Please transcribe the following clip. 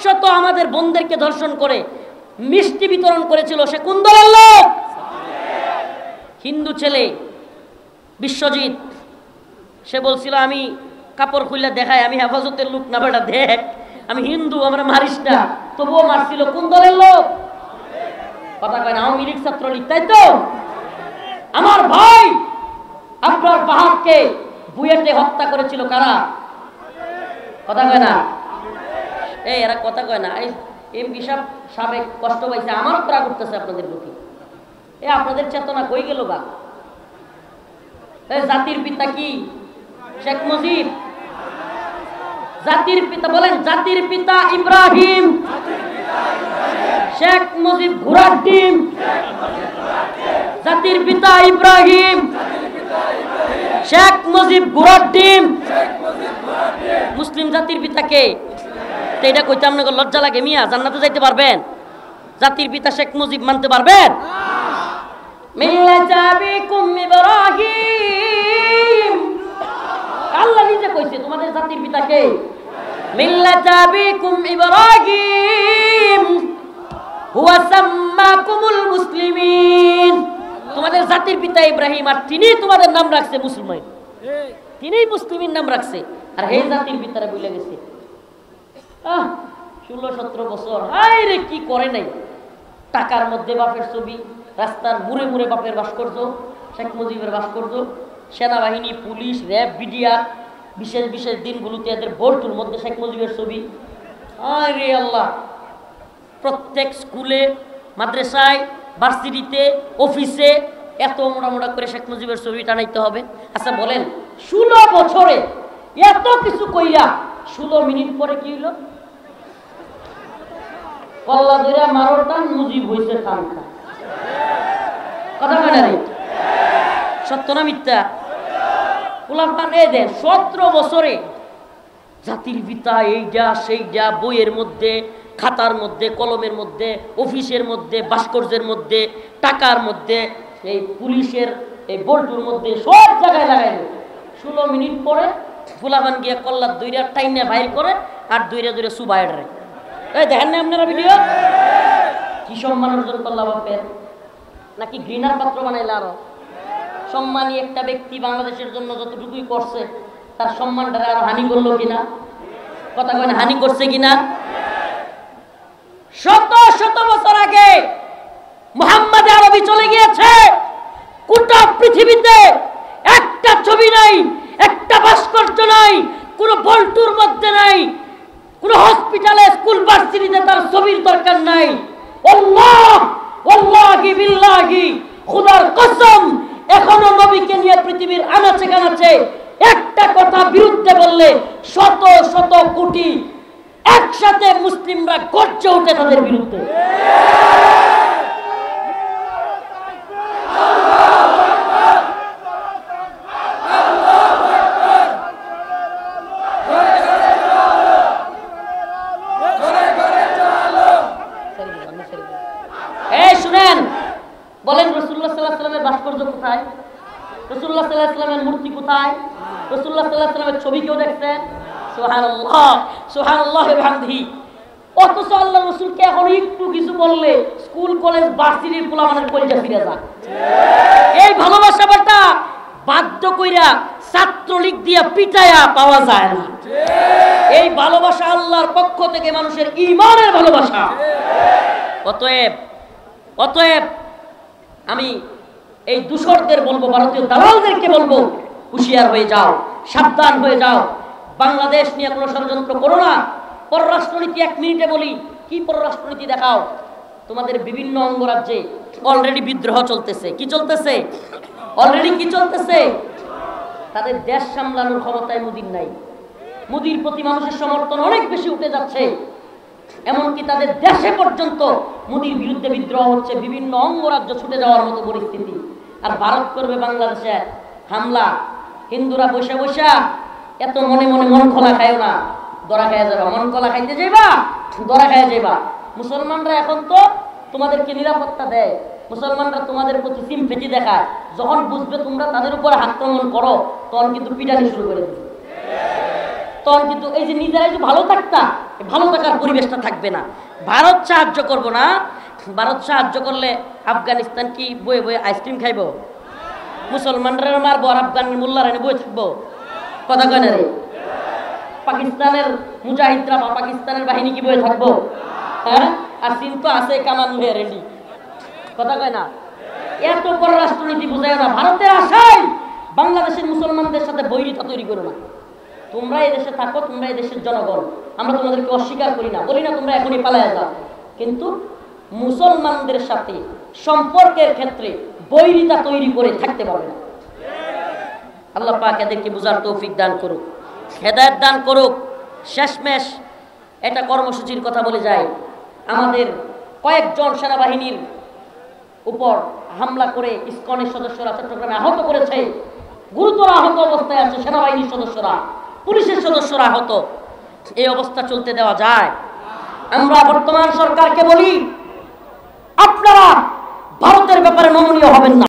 শত আমাদের বোনদেরকে ধর্ষণ করে মিষ্টি বিতরণ করেছিল, সে কোন দলের লোক? হিন্দু ছেলে বিশ্বজিৎ, সে বলছিল আমি কাপড় খুলে দেখায় আমি হেফাজতের লোক না, বেটা দেখ আমি হিন্দু, আমরা মারিস না, তবুও মারছিল। কোন দলের লোক? কথা কয় না, আওয়ামী লীগ ছাত্রলীগ, তাই তো? আমার ভাই আপনার বাহাদকে বুয়েটে হত্যা করেছিল কারা? কথা কয় না, এই এরা কথা কয় না। এই এমপি সাহেব সাবেক কষ্ট পাইছে, আমারও প্রা করতেছে আপনাদের প্রতি। এ আপনাদের চেতনা কই গেল গা? জাতির পিতা কি? শেখ মুজিব। জাতির পিতা বলেন, জাতির পিতা ইব্রাহিম, শেখ মুজিব ঘোড়ার ডিম। জাতির পিতা ইব্রাহিম, শেখ মুজিব ঘোড়ার ডিম। মুসলিম জাতির পিতা কে? তো এটা কইতে আপনাকে লজ্জা লাগে মিয়া? জান্নাতে যাইতে পারবেন? জাতির পিতা শেখ মুজিব মানতে পারবেন? মিল্লাত আবিকুম ইব্রাহিম, আল্লাহ নিজে কইছে তোমাদের জাতির পিতা কে? মিল্লাত আবিকুম ইব্রাহিম হুয়া সাম্মাকুমুল মুসলিমিন। তোমাদের জাতির পিতা ইব্রাহিম, আর তিনি তোমাদের নাম রাখছে মুসলমান, তিনিই মুসলিমের নাম রাখছে। আর এই জাতির পিতারা ভুলে গেছে। 16-17 বছর হায় রে কি করে নাই। টাকার মধ্যে বাপের ছবি, রাস্তার মুড়ে মুড়ে বাপের ভাস্কর্য, শেখ মুজিবের ভাস্কর্য, সেনাবাহিনী, পুলিশ, র্যাব, বিডিআর, বিশেষ বিশেষ দিনগুলোতে এদের বোর্ডের মধ্যে শেখ মুজিবের ছবি। আরে আল্লাহ, প্রত্যেক স্কুলে, মাদ্রাসায়, ভার্সিটিতে, অফিসে এত মোটা মোটা করে শেখ মুজিবের ছবি টানাইতে হবে। আচ্ছা বলেন, 16 বছরে এত কিছু কইরা 16 মিনিট পরে কি হইল? কল্লা ধরে মারোটান মুজিব হইছে খানখা। কথা কয় না রে? সত্য না মিথ্যা? পোলাপান এ দেন 17 বছরে জাতির পিতা এইটা সেইটা বইয়ের মধ্যে, খাতার মধ্যে, কলমের মধ্যে, অফিসের মধ্যে, ভাস্কর্যের মধ্যে, টাকার মধ্যে, এই পুলিশের এই বল্টুর মধ্যে সব জায়গায় লাগাইল। 16 মিনিট পরে ফুলাবান গিয়া কল্লার দইরা টাইনা ভাইল করে আর দইরা দইরা সুবাইড রে। এই দেখেন না আপনারা ভিডিও? কি সম্মান অর্জন করলা বাপের? নাকি ঘৃণার পাত্র বানাইলা? আরো সম্মানী একটা ব্যক্তি বাংলাদেশের জন্য যতটুকুই করছে তার সম্মানটা আরো হানি করলো কিনা? কথা কয় না, হানি করছে কিনা? শত শত বছর আগে মুহাম্মদ আরবি চলে গিয়েছে, গোটা পৃথিবীতে একটা ছবি নাই, একটা ভাস্কর্য নাই, কোনো বল্টুর মধ্যে নাই, কোনো হসপিটালে, স্কুল, ভার্সিটিতে তার ছবির দরকার নাই। আল্লাহ ওয়াল্লাহি বিল্লাহি, খোদার কসম, এখনো নবীকে নিয়ে পৃথিবীর আনাচে কানাচে একটা কথা বিরুদ্ধে বললে শত শত কোটি একসাথে মুসলিমরা গর্জে ওঠে তাদের বিরুদ্ধে। শুনেন, বলেন রাসূলুল্লাহ সাল্লাল্লাহু আলাইহি ওয়াসাল্লামের ভাস্কর্য কোথায়? রাসূলুল্লাহ সাল্লাল্লাহু আলাইহি ওয়াসাল্লামের মূর্তি কোথায়? রাসূলুল্লাহ সাল্লাল্লাহু আলাইহি ওয়াসাল্লামের ছবি কেউ দেখছেন? সুবহানাল্লাহ, সুবহানাল্লাহ ওয়া বিহামদিহি। অথচ আল্লাহ রাসূলকে এখন একটু কিছু বললে স্কুল, কলেজ, ভার্সিটির পোলাপানের কলিজা ফিরে যায়। এই ভালোবাসাটা বাধ্য কইরা ছাত্রলীগ দিয়া পিটায়া পাওয়া যায় না। এই ভালোবাসা আল্লাহর পক্ষ থেকে মানুষের ঈমানের ভালোবাসা। অতএব আমি এই দূষরদের বলবো, ভারতীয় দালালদেরকে বলবো, হুঁশিয়ার হয়ে যাও, সাবধান হয়ে যাও। বাংলাদেশ নিয়ে কোনো ষড়যন্ত্র করো না। পররাষ্ট্রনীতি 1 মিনিটে বলি, কি পররাষ্ট্রনীতি দেখাও? তোমাদের বিভিন্ন অঙ্গরাজ্যে অলরেডি বিদ্রোহ চলতেছে। কি চলতেছে? অলরেডি কি চলতেছে? তাদের দেশ সামলানোর ক্ষমতায় মোদির নাই। মোদির প্রতি মানুষের সমর্থন অনেক বেশি উঠে যাচ্ছে, এমনকি তাদের দেশে পর্যন্ত মোদির বিরুদ্ধে বিদ্রোহ হচ্ছে, বিভিন্ন অঙ্গরাজ্য ছুটে যাওয়ার মতো পরিস্থিতি। আর ভারত করবে বাংলাদেশে হামলা। হিন্দুরা বসে বসে এত মনে মনে মন খোলা খায়ও না, দরা খাইয়া যাবা। মন খোলা খাইতে যাইবা, দরা খাইয়া যাইবা। মুসলমানরা এখন তো তোমাদেরকে নিরাপত্তা দেয়, মুসলমানরা তোমাদের প্রতি সিম্পেথি দেখায়। যখন বুঝবে তোমরা তাদের উপর আক্রমণ করো, তখন কিন্তু পিটানি শুরু করে দেবে। তখন কিন্তু এই যে নিজেরাই যে ভালো থাকতাম, ভালো থাকার পরিবেশটা থাকবে না। ভারত সাহায্য করবো না, ভারত সাহায্য করলে আফগানিস্তান কি বয়ে বয়ে আইসক্রিম খাইব? মুসলমানরা মারবো আর আফগানের মোল্লারা বয়ে থাকবো? কথা কয় না রে? পাকিস্তানের মুজাহিদরা বা পাকিস্তানের বাহিনী কি বয়ে থাকবো? হ্যাঁ, আর চীন তো আছে কামান লইয়া রেডি। কথা কয় না? এত পররাষ্ট্রনীতি বুঝায় না। ভারতের আশায় বাংলাদেশের মুসলমানদের সাথে বৈরিতা তৈরি করো না। তোমরা এই দেশে থাকো, তোমরা এই দেশের জনগণ, আমরা তোমাদেরকে অস্বীকার করি না, বলি না তোমরা এখনই পালায়া যাও, কিন্তু মুসলমানদের সাথে সম্পর্কের ক্ষেত্রে বৈরিতা তৈরি করে থাকতে পারবে না। আল্লাহ পাক এদেরকে বুঝার তৌফিক দান করুক, হেদায়েত দান করুক। শেষমেশ এটা কর্মসূচির কথা বলে যায়, আমাদের কয়েকজন সেনাবাহিনীর উপর হামলা করে ইসকনের সদস্যরা চট্টগ্রামে আহত করেছে, গুরুতর আহত অবস্থায় আছে সেনাবাহিনীর সদস্যরা, পুলিশের সদস্যরা আহত। এই অবস্থা চলতে দেওয়া যায়? আমরা বর্তমান সরকারকে বলি, আপনারা ভারতের ব্যাপারে নমনীয় হবেন না।